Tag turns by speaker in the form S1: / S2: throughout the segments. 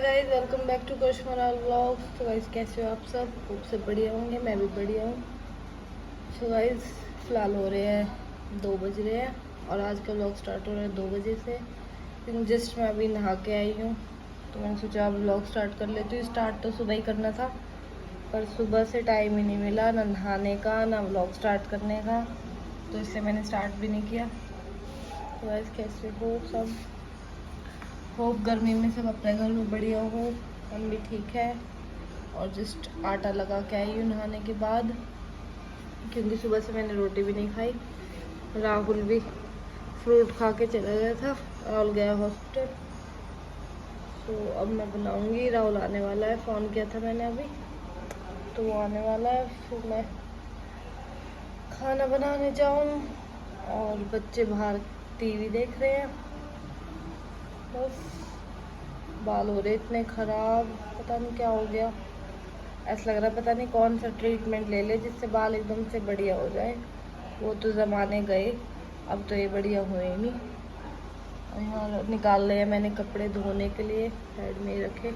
S1: Hi guys, welcome back to Kashmir vlogs. तो guys कैसे हो आप सब? खूब से बढ़िया होंगे, मैं भी बढ़िया हूँ। सो गाइस फिलहाल हो रहे हैं 2 बज रहे हैं और आज का व्लॉग स्टार्ट हो रहा है 2 बजे से। लेकिन जस्ट मैं अभी नहा के आई हूँ तो मैंने सोचा अब व्लॉग स्टार्ट कर लेती हूँ। स्टार्ट तो सुबह ही करना था पर सुबह से टाइम ही नहीं मिला, ना नहाने का ना व्लॉग स्टार्ट करने का, तो इससे मैंने स्टार्ट भी नहीं किया। तो गाइस कैसे हो सब? होप गर्मी में सब अपने घर में बढ़िया हो। हम भी ठीक है और जस्ट आटा लगा के आई हूँ नहाने के बाद, क्योंकि सुबह से मैंने रोटी भी नहीं खाई। राहुल भी फ्रूट खा के चला गया था, राहुल गया हॉस्पिटल। तो अब मैं बनाऊंगी, राहुल आने वाला है, फ़ोन किया था मैंने अभी, तो वो आने वाला है, फिर मैं खाना बनाने जाऊँ। और बच्चे बाहर टीवी देख रहे हैं। बस बाल हो रहे इतने ख़राब, पता नहीं क्या हो गया। ऐसा लग रहा है पता नहीं कौन सा ट्रीटमेंट ले ले जिससे बाल एकदम से बढ़िया हो जाए। वो तो ज़माने गए, अब तो ये बढ़िया हुए ही नहीं। और यहाँ निकाल रहे हैं मैंने कपड़े धोने के लिए, साइड में ही रखे,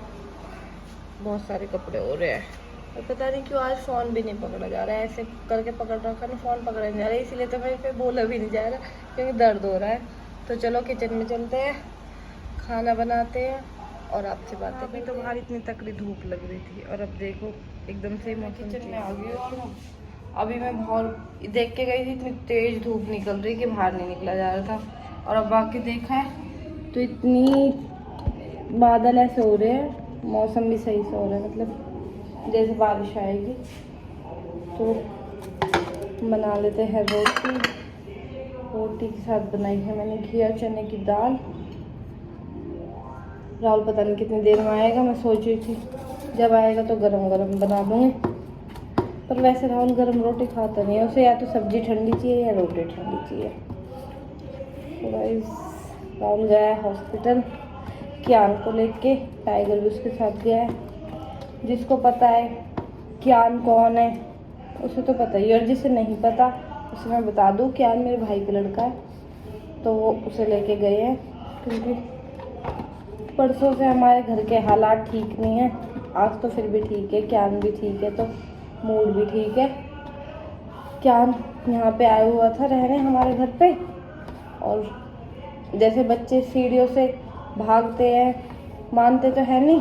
S1: बहुत सारे कपड़े हो रहे हैं। और पता नहीं क्यों आज फ़ोन भी नहीं पकड़ा जा रहा है, ऐसे करके पकड़ रखा ना, फ़ोन पकड़ा नहीं जा रहा है, इसीलिए तो मेरे पे बोला भी नहीं जा रहा क्योंकि दर्द हो रहा है। तो चलो किचन में चलते हैं, खाना बनाते हैं और आपसे बातें। अभी तो बाहर इतनी तकड़ी धूप लग रही थी और अब देखो एकदम से मौसम किचन में आ गई। और अभी मैं बहुत देख के गई थी, इतनी तेज़ धूप निकल रही कि बाहर नहीं निकला जा रहा था। और अब आके देखा है तो इतनी बादल ऐसे हो रहे हैं, मौसम भी सही से हो रहा है, मतलब जैसे बारिश आएगी। तो बना लेते हैं रोटी। रोटी के साथ बनाई है मैंने घिया चने की दाल। राहुल पता नहीं कितनी देर में आएगा, मैं सोच रही थी जब आएगा तो गरम गरम बना दूँगी, पर वैसे राहुल गरम रोटी खाता नहीं है, उसे या तो सब्जी ठंडी चाहिए या रोटी ठंडी चाहिए। तो गाइस राहुल गया है हॉस्पिटल कियान को लेके, टाइगर भी उसके साथ गया है। जिसको पता है कियान कौन है उसे तो पता ही, और जिसे नहीं पता उसे मैं बता दूँ, कियान मेरे भाई का लड़का है, तो वो उसे लेके गए हैं क्योंकि परसों से हमारे घर के हालात ठीक नहीं है। आज तो फिर भी ठीक है, कियान भी ठीक है, तो मूड भी ठीक है। कियान यहाँ पे आया हुआ था रहने हमारे घर पे, और जैसे बच्चे सीढ़ियों से भागते हैं, मानते तो है नहीं,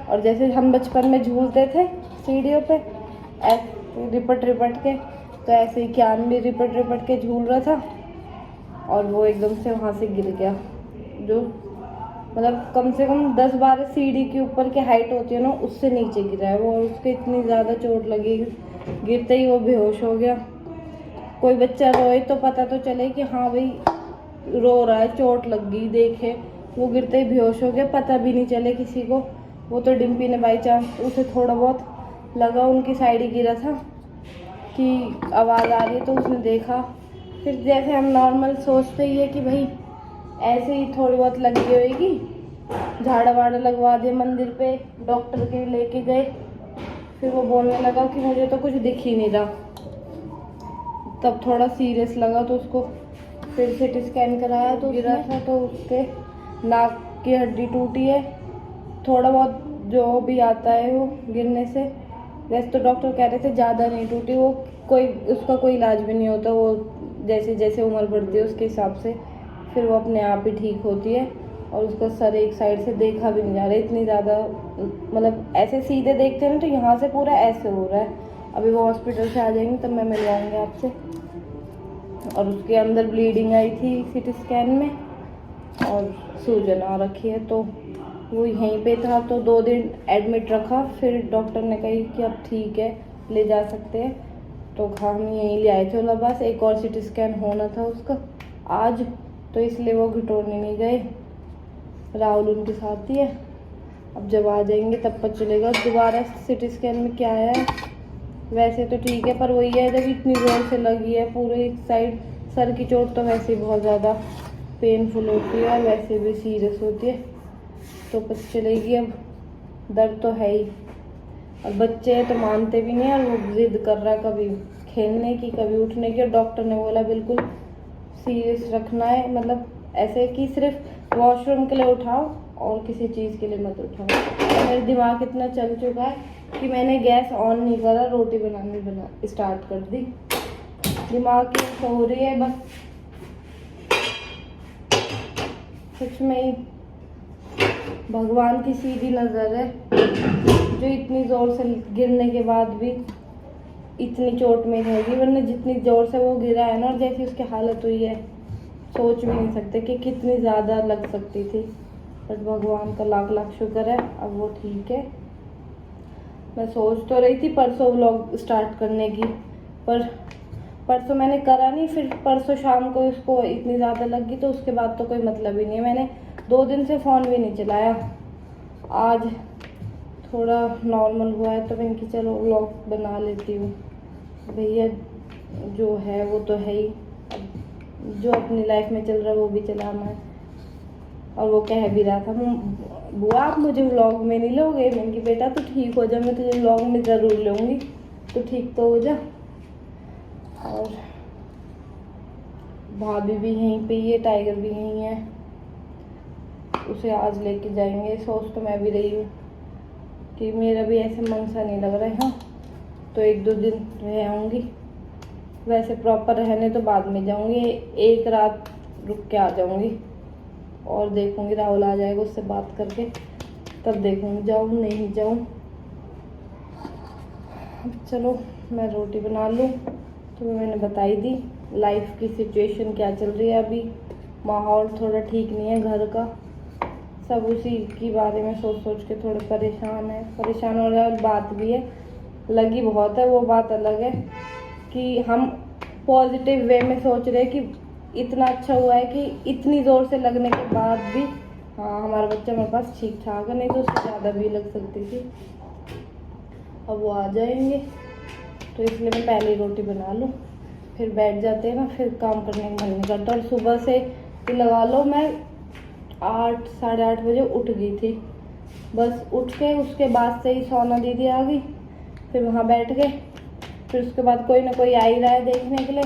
S1: और जैसे हम बचपन में झूलते थे सीढ़ियों पे ऐसे रिपट रिपट के, तो ऐसे ही कियान भी रिपट रिपट के झूल रहा था और वो एकदम से वहाँ से गिर गया। जो मतलब कम से कम 10-12 सीढ़ी के ऊपर की हाइट होती है ना, उससे नीचे गिरा है वो, और उसके इतनी ज़्यादा चोट लगी, गिरते ही वो बेहोश हो गया। कोई बच्चा रोए तो पता तो चले कि हाँ भाई रो रहा है, चोट लग गई, देखे, वो गिरते ही बेहोश हो गया, पता भी नहीं चले किसी को। वो तो डिम्पी ने बाई चांस, उसे थोड़ा बहुत लगा, उनकी साइड ही गिरा था कि आवाज़ आ रही है, तो उसने देखा। फिर जैसे हम नॉर्मल सोचते ही है कि भाई ऐसे ही थोड़ी बहुत लगी होगी, झाड़ा वाड़ा लगवा दिया मंदिर पे, डॉक्टर के लेके गए। फिर वो बोलने लगा कि मुझे तो कुछ दिख ही नहीं रहा। तब थोड़ा सीरियस लगा तो उसको फिर सिटी स्कैन कराया, तो गिरा था तो उसके नाक की हड्डी टूटी है। थोड़ा बहुत जो भी आता है वो गिरने से, वैसे तो डॉक्टर कह रहे थे ज़्यादा नहीं टूटी, वो कोई उसका कोई इलाज भी नहीं होता, वो जैसे जैसे उम्र बढ़ती है उसके हिसाब से फिर वो अपने आप ही ठीक होती है। और उसका सर एक साइड से देखा भी नहीं जा रहा है, इतनी ज़्यादा, मतलब ऐसे सीधे देखते हैं ना तो यहाँ से पूरा ऐसे हो रहा है। अभी वो हॉस्पिटल से आ जाएंगे तब मैं मिलवाऊँगी आपसे। और उसके अंदर ब्लीडिंग आई थी सिटी स्कैन में और सूजन आ रखी है, तो वो यहीं पे था, तो 2 दिन एडमिट रखा। फिर डॉक्टर ने कही कि अब ठीक है, ले जा सकते हैं, तो हम यहीं ले आए थे। बोला बस एक और सिटी स्कैन होना था उसका आज, तो इसलिए वो घटोरने नहीं गए। राहुल उनके साथ ही है, अब जब आ जाएंगे तब पता चलेगा दोबारा सिटी स्कैन में क्या है। वैसे तो ठीक है, पर वही है जब इतनी ज़ोर से लगी है पूरे एक साइड, सर की चोट तो वैसे ही बहुत ज़्यादा पेनफुल होती है और वैसे भी सीरियस होती है, तो पता चलेगी। अब दर्द तो है ही, और बच्चे तो मानते भी नहीं, और वो जिद कर रहा है कभी खेलने की कभी उठने की, और डॉक्टर ने बोला बिल्कुल सीरियस रखना है, मतलब ऐसे कि सिर्फ वॉशरूम के लिए उठाओ और किसी चीज़ के लिए मत उठाओ। मेरा दिमाग इतना चल चुका है कि मैंने गैस ऑन नहीं करा, रोटी बना स्टार्ट कर दी। दिमाग की हो रही है बस, सच में ही भगवान की सीधी नज़र है जो इतनी ज़ोर से गिरने के बाद भी इतनी चोट में रहेगी, वरना जितनी ज़ोर से वो गिरा है ना और जैसी उसकी हालत हुई है, सोच भी नहीं सकते कि कितनी ज़्यादा लग सकती थी। बट भगवान का लाख लाख शुक्र है अब वो ठीक है। मैं सोच तो रही थी परसों व्लॉग स्टार्ट करने की, पर परसों मैंने करा नहीं। फिर परसों शाम को उसको इतनी ज़्यादा लगी तो उसके बाद तो कोई मतलब ही नहीं है। मैंने 2 दिन से फ़ोन भी नहीं चलाया। आज थोड़ा नॉर्मल हुआ है तो मैंने कि चलो व्लॉग बना लेती हूँ। भैया जो है वो तो है ही, अब जो अपनी लाइफ में चल रहा है वो भी चलाना है। और वो कह भी रहा था, बुआ आप मुझे व्लॉग में नहीं लोगे? मैंने कि बेटा तू ठीक हो जा, मैं तुझे व्लॉग में ज़रूर लूँगी, तो ठीक तो हो जा। और भाभी भी यहीं पे ही है, टाइगर भी यहीं है, उसे आज लेके जाएंगे। सोच तो मैं भी रही हूँ कि मेरा भी ऐसे मन सा नहीं लग रहा है। हाँ तो 1-2 दिन रह आऊँगी, वैसे प्रॉपर रहने तो बाद में जाऊँगी, एक रात रुक के आ जाऊँगी और देखूँगी राहुल आ जाएगा, उससे बात करके तब देखूँगी जाऊँ नहीं जाऊँ। चलो मैं रोटी बना लूँ। तो मैंने बताई दी लाइफ की सिचुएशन क्या चल रही है अभी, माहौल थोड़ा ठीक नहीं है घर का, सब उसी के बारे में सोच सोच के थोड़े परेशान हो रहे हैं। और बात भी है, लगी बहुत है, वो बात अलग है कि हम पॉजिटिव वे में सोच रहे हैं कि इतना अच्छा हुआ है कि इतनी ज़ोर से लगने के बाद भी हाँ हमारा बच्चा हमारे पास ठीक ठाक है, नहीं तो उससे ज़्यादा भी लग सकती थी। अब वो आ जाएंगे तो इसलिए मैं पहले ही रोटी बना लूँ, फिर बैठ जाते हैं ना, फिर काम करने का मन नहीं करता। और सुबह से लगा लो मैं 8 साढ़े 8 बजे उठ गई थी, बस उठ के उसके बाद से ही सोना दीदी आ गई, फिर वहाँ बैठ गए, फिर उसके बाद कोई ना कोई आ ही रहा है देखने के लिए,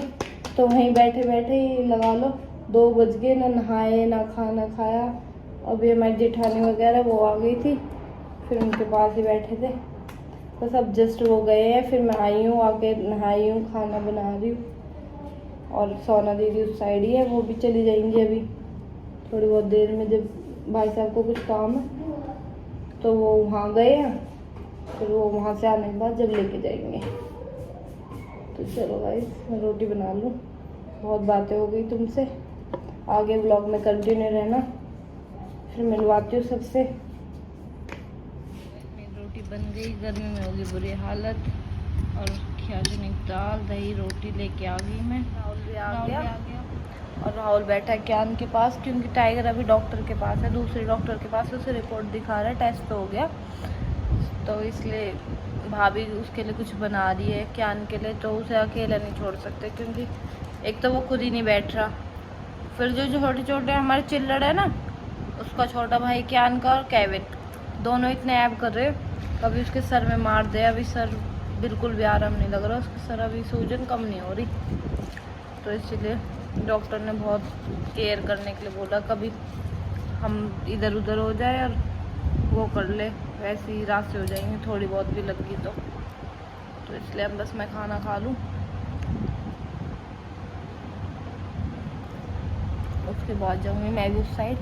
S1: तो वहीं बैठे बैठे ही लगा लो 2 बज गए, ना नहाए ना खाना खाया। अभी हमारी जेठानी वगैरह वो आ गई थी, फिर उनके पास ही बैठे थे, बस अब जस्ट वो गए हैं, फिर मैं आई हूँ, आके नहाई हूँ, खाना बना रही हूँ। और सोना दीदी उस साइड ही है, वो भी चली जाएंगी अभी थोड़ी बहुत देर में, जब भाई साहब को कुछ काम है तो वो वहाँ गए हैं, फिर वो वहाँ से आने के बाद जब लेके जाएंगे। तो चलो गाइस मैं रोटी बना लूँ, बहुत बातें हो गई तुमसे, आगे व्लॉग में कंटिन्यू रहना, फिर मिलवाती हूँ सबसे। रोटी बन गई, गर्मी में होगी बुरी हालत, और खियाली दाल दही रोटी लेके आ गई मैं। राहुल भी आ गया और राहुल बैठा है ज्ञान के पास, क्योंकि टाइगर अभी डॉक्टर के पास है, दूसरे डॉक्टर के पास, उसे रिपोर्ट दिखा रहा है, टेस्ट तो हो गया, तो इसलिए भाभी उसके लिए कुछ बना रही है ज्ञान के लिए, तो उसे अकेला नहीं छोड़ सकते, क्योंकि एक तो वो खुद ही नहीं बैठ रहा, फिर जो छोटे छोटे हमारे चिल्लड़ है ना, उसका छोटा भाई ज्ञान का और केविन, दोनों इतने ऐब कर रहे, कभी उसके सर में मार दे, अभी सर बिल्कुल भी आराम नहीं लग रहा उसके सर, अभी सूजन कम नहीं हो रही, तो इसलिए डॉक्टर ने बहुत केयर करने के लिए बोला, कभी हम इधर उधर हो जाए और वो कर ले, वैसे ही रात से हो जाएंगे, थोड़ी बहुत भी लगी तो इसलिए अब बस मैं खाना खा लूँ, उसके बाद जाऊँगी मैं भी उस साइड।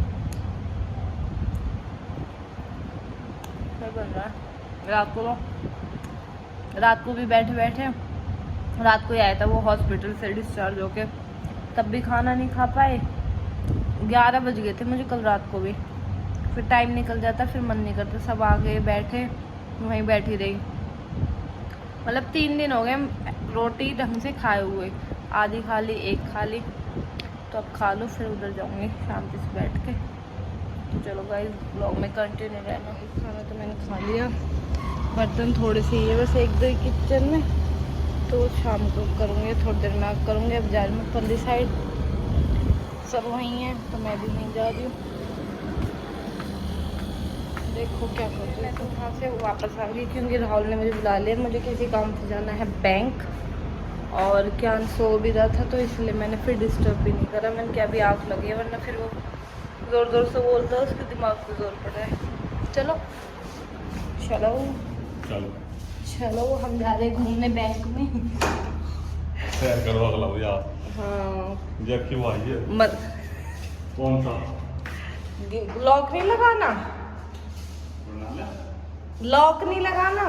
S1: क्या बन रहा है रात को भी बैठे बैठे, रात को ही आया था वो हॉस्पिटल से डिस्चार्ज होके, तब भी खाना नहीं खा पाए, 11 बज गए थे मुझे कल रात को भी, फिर टाइम निकल जाता, फिर मन नहीं करता, सब आ गए बैठे, वहीं बैठी रही, मतलब 3 दिन हो गए रोटी ढंग से खाए हुए, आधी खा ली एक खा ली, तो अब खा लो, फिर उधर जाऊँगी शांति से बैठ के। तो चलो गाइस ब्लॉग में कंटिन्यू रहना। खाना तो मैंने खा लिया, बर्तन थोड़े से ही है बस 1-2 किचन में, तो शाम को करूँगी, थोड़ी देर में करूँगी। अब जा रही हूँ पल्ली साइड, सब वहीं हैं तो मैं भी वहीं जा रही हूँ, देखो क्या कर रही हूँ। तो वहाँ से वापस आ गई क्योंकि राहुल ने मुझे बुला लिया, मुझे किसी काम से जाना है बैंक, और क्या सो भी रहा था तो इसलिए मैंने फिर डिस्टर्ब भी नहीं करा, मैंने क्या अभी आँख लगी है, वरना फिर वो जोर जोर से बोलता है, उसके दिमाग पे जोर पड़ रहा है। चलो चलो
S2: चलो
S1: चलो, हम जा रहे हैं घूमने बैंक में।
S2: सैर करो अगला यार।
S1: हाँ
S2: जब क्यों आई है?
S1: मत
S2: कौन सा
S1: लॉक नहीं लगाना, लॉक नहीं लगाना।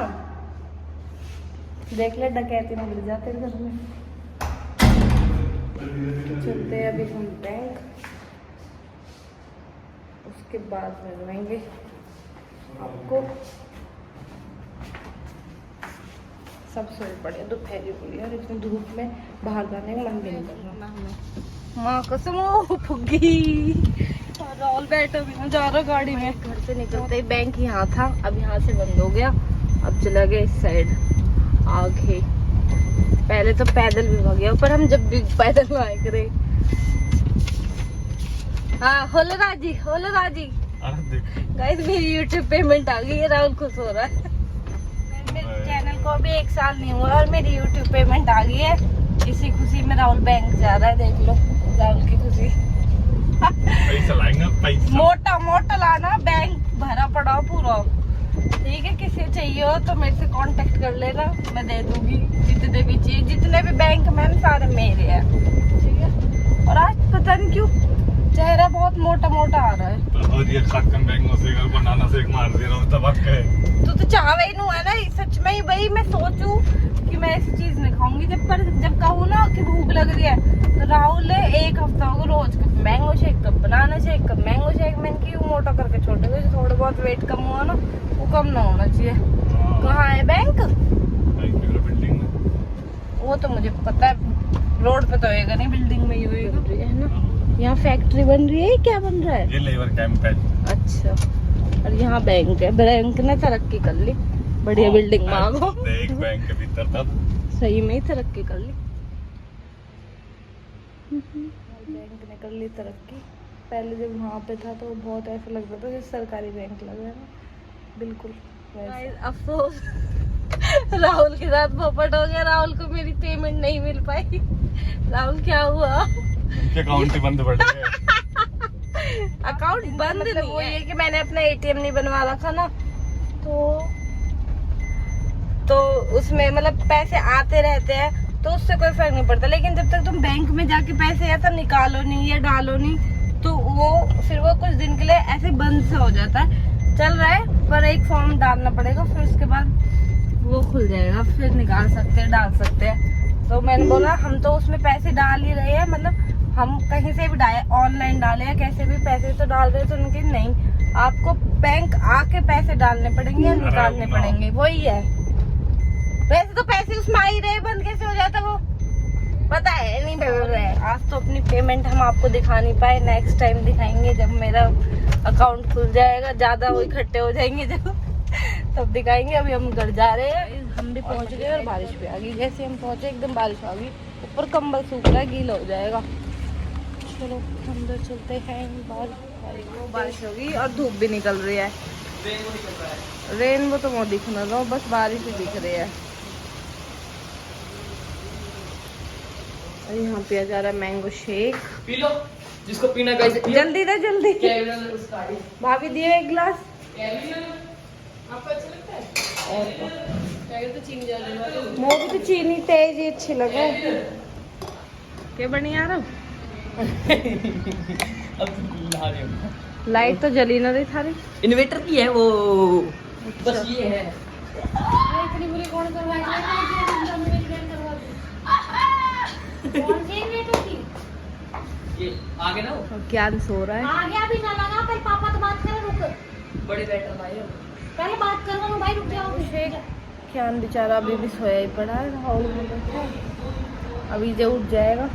S1: देख ले डकैती ना मिल जाते घर में। चलते हैं अभी हम बैंक, उसके बाद मिलेंगे आपको। सब सोए पड़े दोपहरी पूरी, और इतनी धूप में बाहर जाने का मन भी नहीं कर रहा। माँ कसम फुग्गी राहुल बैठो भी ना जा रहा गाड़ी में। घर से निकलते ही बैंक यहाँ था, अब यहाँ से बंद हो गया, अब चला गया इस साइड आगे। पहले तो पैदल भी भाग गया, पर हम जब भी पैदल आए करे। हाँ होलो राजी, होलो राजी। गाइस मेरी यूट्यूब पेमेंट आ गई है, राहुल खुश हो रहा है। मेरे चैनल को भी 1 साल नहीं हुआ और मेरी यूट्यूब पेमेंट आ गई है। इसी खुशी में राहुल बैंक जा रहा है, देख लो राहुल की खुशी।
S2: पैसा लाएंगे, पैसा
S1: मोटा मोटा लाना, बैंक भरा पड़ा पूरा। ठीक है, किसी चाहिए हो तो मेरे से कांटेक्ट कर लेना, मैं दे दूंगी जितने भी चाहिए। जितने भी बैंक में सारे मेरे हैं, ठीक है। और आज पता नहीं क्यों चेहरा बहुत मोटा मोटा आ रहा है।
S2: और ये खाकन बैंक में से घर बनाना से एक मार दे रहा हूँ तब के।
S1: तू तो चाहवे ही नहीं है ना, सच में ही भाई। मैं सोचूं कि मैं ऐसी चीज नहीं खाऊंगी, जब कहूँ ना कि भूख लग रही है तो राहुल 1 हफ्ता होगा रोज cup mango shake, cup banana shake, cup mango shake. मैंने क्यों मोटा करके छोटे, थोड़ा बहुत वेट कम हुआ ना, वो कम ना होना चाहिए। कहाँ है बैंक?
S2: बिल्डिंग में।
S1: वो तो मुझे पता है, रोड पे तो होएगा नहीं, बिल्डिंग में ही होएगा, है ना। यहाँ फैक्ट्री बन रही है, क्या बन रहा है?
S2: ये लेबर कैंप है।
S1: अच्छा, और यहाँ बैंक है। बैंक ने तरक्की कर ली, बढ़िया बिल्डिंग मांगो।
S2: एक बैंक के भीतर था,
S1: सही में ही तरक्की कर ली बैंक ने, कर ली तरक्की। पहले जब वहाँ पे था तो बहुत ऐसा लगता था जैसे सरकारी बैंक लग रहा है ना, बिल्कुल। अफसोस राहुल के साथ पोपट हो गया, राहुल को मेरी पेमेंट नहीं मिल पाई। राहुल क्या हुआ?
S2: उनके अकाउंट ही बंद पड़ गए।
S1: अकाउंट बंद मतलब नहीं, वो ये कि मैंने अपना एटीएम नहीं बनवा रखा ना, तो उसमें मतलब पैसे आते रहते हैं तो उससे कोई फर्क नहीं पड़ता। लेकिन जब तक तुम बैंक में जाके पैसे ऐसा निकालो नहीं या डालो नहीं, तो वो फिर वो कुछ दिन के लिए ऐसे बंद सा हो जाता है। चल रहा है, पर एक फॉर्म डालना पड़ेगा, फिर उसके बाद वो खुल जाएगा, फिर निकाल सकते हैं, डाल सकते हैं। तो मैंने बोला हम तो उसमें पैसे डाल ही रहे हैं, मतलब हम कहीं से भी डाले, ऑनलाइन डाले या कैसे भी पैसे तो डाल रहे। तो उनके नहीं, आपको बैंक आके पैसे डालने पड़ेंगे या निकालने पड़ेंगे, वही है। वैसे तो पैसे उसमें आ ही रहे, बंद कैसे हो जाता वो पता है नहीं बोल रहे हैं। आज तो अपनी पेमेंट हम आपको दिखा नहीं पाए, नेक्स्ट टाइम दिखाएंगे जब मेरा अकाउंट खुल जाएगा, ज्यादा वो इकट्ठे हो जाएंगे जब, तब दिखाएंगे। अभी हम घर जा रहे हैं, हम भी पहुंच गए और बारिश भी आ गई। जैसे हम पहुंचे एकदम बारिश आ गई, ऊपर कंबल सूख रहा है, गीला हो जाएगा। चलो अंदर चलते हैं। बारिश हो गई और धूप भी निकल रही है। रेनबो तो वो दिख ना रहा, बस बारिश ही दिख रही है। यहाँ पिया जा रहा है मैंगो शेक,
S3: पी लो जिसको पीना है।
S1: जल्दी दे जल्दी। भाभी दिए 1 गिलास।
S3: आपको अच्छा लगता है?
S1: और
S3: तो चीनी ज्यादा
S1: मोगी तो चीनी तेज ही अच्छी लगे। क्या बढ़िया आ रहा?
S3: अब तो नहा रही हूँ।
S1: लाइट तो जली ना रही थारी।
S3: इन्वर्टर की है वो।
S1: अच्छा।
S3: बस ये है।
S4: इतनी बुरी कौन करवाएगा? कौन सी इन्वर्टर की?
S3: ये आगे ना
S1: ज्ञान सो रहा है।
S4: आ गया भी ना लगा, पर पापा तो बात करे, रुक
S3: बड़े बैटर भाई हो।
S4: पहले बात कर लो भाई, रुक जाओ।
S1: ज्ञान बेचारा अभी भी सोया ही पड़ा है, हॉल में बैठा है, अभी जो उठ जाएगा।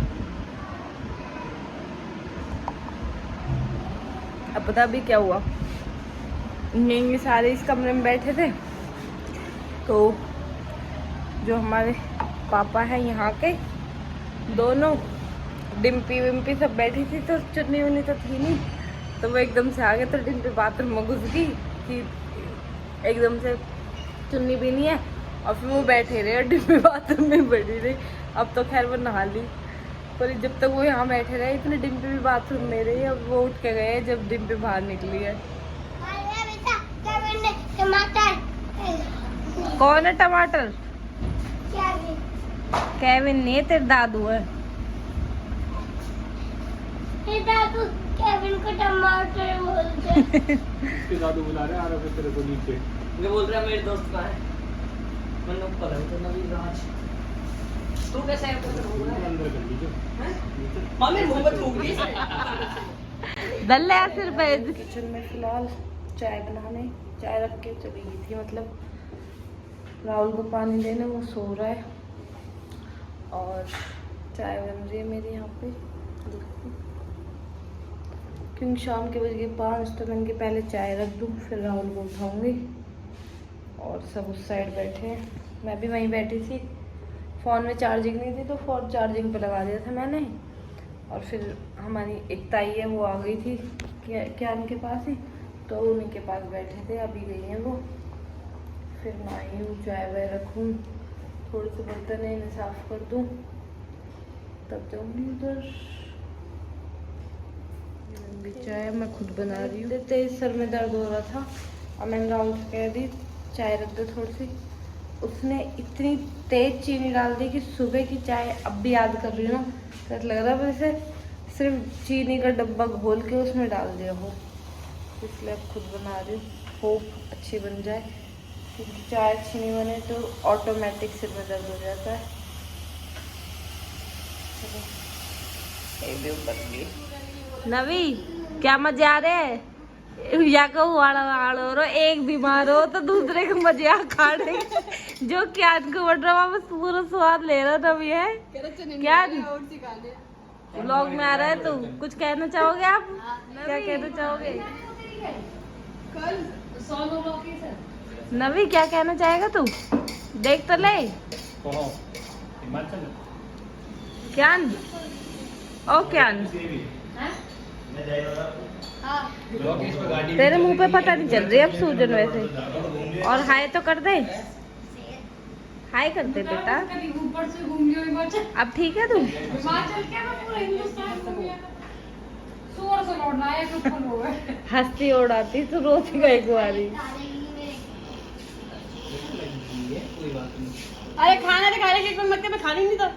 S1: अब पता अभी क्या हुआ, ये सारे इस कमरे में बैठे थे, तो जो हमारे पापा हैं यहाँ के दोनों, डिम्पी विम्पी सब बैठी थी, तो चुन्नी वुन्नी तो थी नहीं, तो वो एकदम से आ गए। तो डिम्पी बाथरूम में घुस गई कि एकदम से चुन्नी भी नहीं है, और फिर वो बैठे रहे और डिम्पी बाथरूम में बैठी रही। अब तो खैर वो नहा ली, पर जब तक वो यहाँ बैठे रहे इतने डिम्पी भी बाथरूम में रही, अब वो उठ के गए जब डिम्पी बाहर निकली है।
S4: टमाटर
S1: कौन है टमाटर? केविन नहीं, तेरे दादू है।
S4: दादू केविन को टमाटर बोलते हैं।
S2: इसके दादू बुला रहे आ रहे तेरे को नीचे।
S3: मैं बोल रहा मेरे दोस्त का है, मैंने ऊपर है तो नवी राज। तू कैसे है?
S2: अंदर कर लीजिए।
S3: मां मेरे मुंह पे थूक रही है।
S1: दल्ले सिर पे। किचन में फिलहाल चाय बनाने, चाय रख के चली गई थी, मतलब राहुल को पानी देने, वो सो रहा है और चाय बन रही है मेरी यहाँ पे। क्योंकि शाम के बज गए 5 तो मैंने कि पहले चाय रख दूँ फिर राहुल को उठाऊंगी। और सब उस साइड बैठे हैं, मैं भी वहीं बैठी थी। फ़ोन में चार्जिंग नहीं थी तो फ़ोन चार्जिंग पे लगा दिया था मैंने। और फिर हमारी एक ताई है वो आ गई थी क्या उनके पास ही, तो उन्हीं के पास बैठे थे, अभी गई हैं वो। फिर नहाई हूँ, चाय वाय रखूँ, थोड़े से बर्तन है इन्हें साफ़ कर दूँ, तब जाऊँगी उधर। चाय मैं खुद बना रही हूँ। तेज सर में दर्द हो रहा था, और मैंने राहुल से कह दी चाय रख दो थोड़ी सी। उसने इतनी तेज चीनी डाल दी कि सुबह की चाय अब भी याद कर रही हूँ ना, तो ऐसा लग रहा है वैसे सिर्फ चीनी का डब्बा घोल के उसमें डाल दिया हो। इसलिए अब खुद बना रही हूँ, होप अच्छी बन जाए, क्योंकि चाय अच्छी नहीं बने तो ऑटोमेटिक सिर में दर्द हो जाता है। ये भी ऊपर गई। नवी क्या मजे आ रहे हैं? या कहूँ आड़ो रो, एक बीमार हो तो दूसरे के मजे आ खाने जो क्या को बढ़ रहा बस पूरा स्वाद ले रहा था। ये है क्या व्लॉग में आ रहा है, तो कुछ कहना चाहोगे आप? क्या कहना चाहोगे नवी? क्या कहना चाहेगा तू? देख तो ले क्या ओ क्या तेरे मुंह पे पता नहीं चल रही अब सूजन वैसे। और हाय तो कर दे, हाय कर दे बेटा। अब ठीक है तू? हंसती उड़ाती तो रोती गई गुआरी।
S5: अरे खाना तो खा रहे, मत मैं खानी नहीं तो।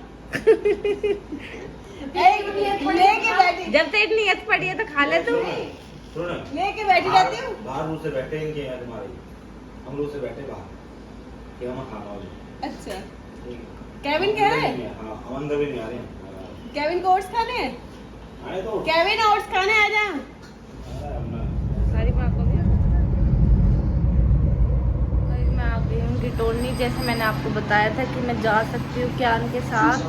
S1: जब से इतनी हंस पड़ी है तो खा ले तू।
S5: लेके बैठी रहती हूँ।
S6: बाहर मुझसे बैठे हैं क्या तुम्हारे? हम लोग से बैठे बाहर क्या हम खाना वाले।
S5: अच्छा केविन कह रहे हैं?
S6: हाँ हम अंदर भी नहीं आ रहे हैं।
S5: केविन को ओट्स खाने हैं?
S6: आए तो
S5: केविन ओट्स खाने आ जा।
S1: सारी माँ को भी मैं आ गई हूँ गिटोनी। जैसे मैंने आपको बताया था कि मैं जा सकती हूँ क्यान के साथ,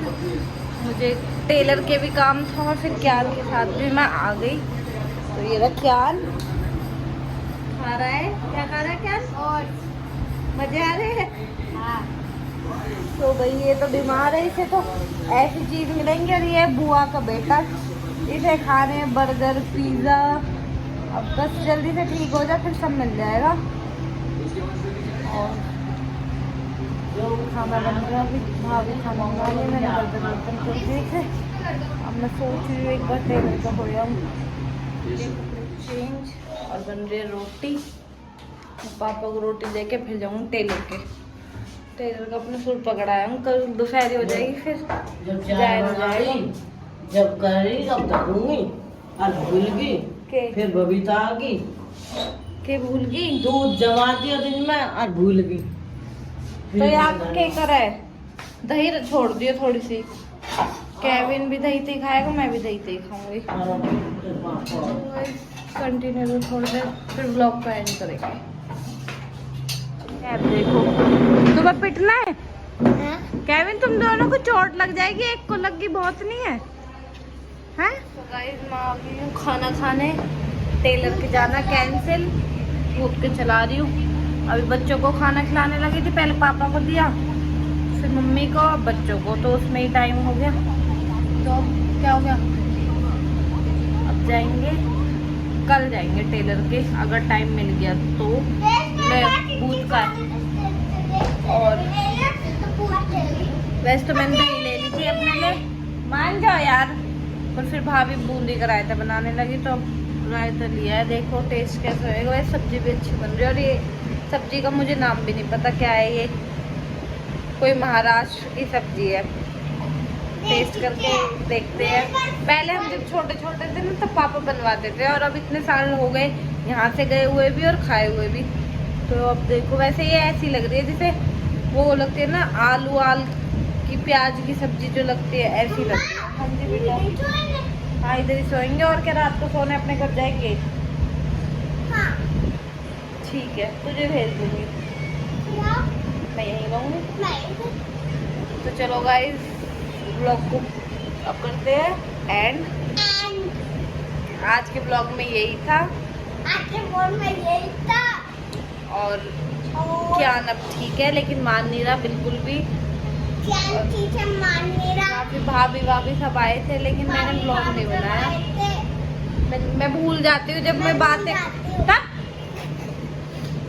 S1: मुझे टेलर के भी काम था और फिर क्यान के साथ भी मैं आ गई। तो ये रहा क्यान खा रहा है। क्या खा रहा है क्यान? और मजे आ रहे हैं।
S4: हाँ
S1: तो भाई ये तो बीमार है, इसे तो ऐसी चीज मिलेंगी। और ये बुआ का बेटा, इसे खाने हैं बर्गर पिज्ज़ा। अब बस जल्दी से ठीक हो जाए फिर सब मिल जाएगा। और जो खाना बन रहा है, भाभी खाना बना लिया, मैंने बर्तन वर्तन कर दिए थे। अब मैं सोच रही हूँ एक बार टेलर का हो जाऊँ चेंज। और बन रही है रोटी, पापा को रोटी दे के फिर जाऊँ टेलर के। टेलर का अपना सूट पकड़ाया हूँ, कल दोपहरी हो जाएगी फिर जाएगा।
S7: जब करी तब करूंगी और भूल गई,
S1: के
S7: फिर बबीता आ गई
S1: के भूल गई।
S7: दूध जमा दिया दिन में और भूल गई।
S1: तो यहाँ क्या करा है, दही छोड़ दियो थोड़ी सी। केविन भी दही ते खाएगा, मैं भी दही ते खाऊंगी। कंटिन्यू थोड़ी देर फिर ब्लॉग का एंड करेंगे। अब देखो तुम्हें पिटना है केविन, तुम दोनों को चोट लग जाएगी, एक को लगी बहुत नहीं है हैं? तो गाइस मैं आ गई हूँ खाना खाने, टेलर के जाना कैंसिल, धूप के चला रही हूँ। अभी बच्चों को खाना खिलाने लगी थी, पहले पापा को दिया फिर मम्मी को, बच्चों को, तो उसमें ही टाइम हो गया। तो क्या हो गया, अब जाएंगे, कल जाएंगे टेलर के अगर टाइम मिल गया तो। मैं बूथ का और वैसे तो मैंने दही ले ली थी अपने लिए, मान जाओ यार। फिर भाभी बूंदी का रायता बनाने लगी, तो अब रायता लिया है। देखो टेस्ट कैसा होएगा। वैसे सब्जी भी अच्छी बन रही है, और ये सब्जी का मुझे नाम भी नहीं पता क्या है ये, कोई महाराष्ट्र की सब्जी है। टेस्ट करके देखते हैं। पहले हम जब छोटे छोटे थे ना तब पापा बनवाते थे, और अब इतने साल हो गए यहाँ से गए हुए भी और खाए हुए भी। तो अब देखो, वैसे ये ऐसी लग रही है जैसे वो लगती है ना आलू की प्याज की सब्जी जो लगती है, ऐसी लगती है। हाँ जी बेटा, हाँ इधर ही सोएंगे, और क्या रात को सोने अपने घर जाएंगे? ठीक है, तुझे भेज दूंगी, मैं यहीं रहूँगी। तो चलो गाइस, ब्लॉग को अब करते हैं एंड। आज के ब्लॉग में यही था, और क्या अब ठीक है, लेकिन मान नहीं रहा बिल्कुल भी। काफी भाभी सब आए थे, लेकिन मैंने ब्लॉग नहीं बनाया। मैं भूल जाती हूँ जब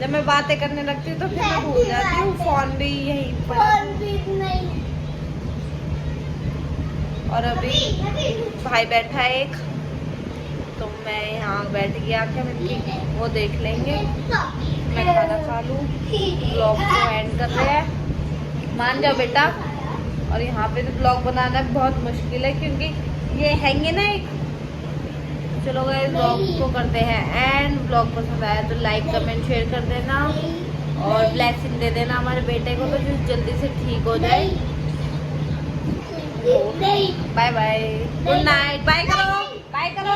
S1: मैं बातें करने लगती हूँ, तो फिर मैं भूल जाती हूँ। फोन भी यहीं पर, और अभी भाई बैठा है एक, तो मैं यहाँ बैठ गया, क्या वो देख लेंगे। मैं खाना खा लूँ, ब्लॉग को एंड कर रहे हैं, मान जाओ बेटा। और यहाँ पे तो ब्लॉग बनाना बहुत मुश्किल है, क्योंकि ये हैंगे ना एक। चलो गाइस, ब्लॉग को करते हैं एंड। ब्लॉग पसंद आया तो लाइक कमेंट शेयर कर देना, और ब्लेसिंग दे देना हमारे बेटे को, तो जो जल्दी से ठीक हो जाए। Bye bye, good night, bye करो, बाय करो।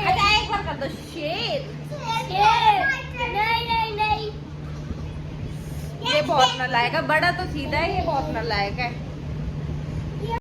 S1: अच्छा एक बार कर दो, शेर। ये बहुत नालायक है, बड़ा तो सीधा है, ये बहुत नालायक है।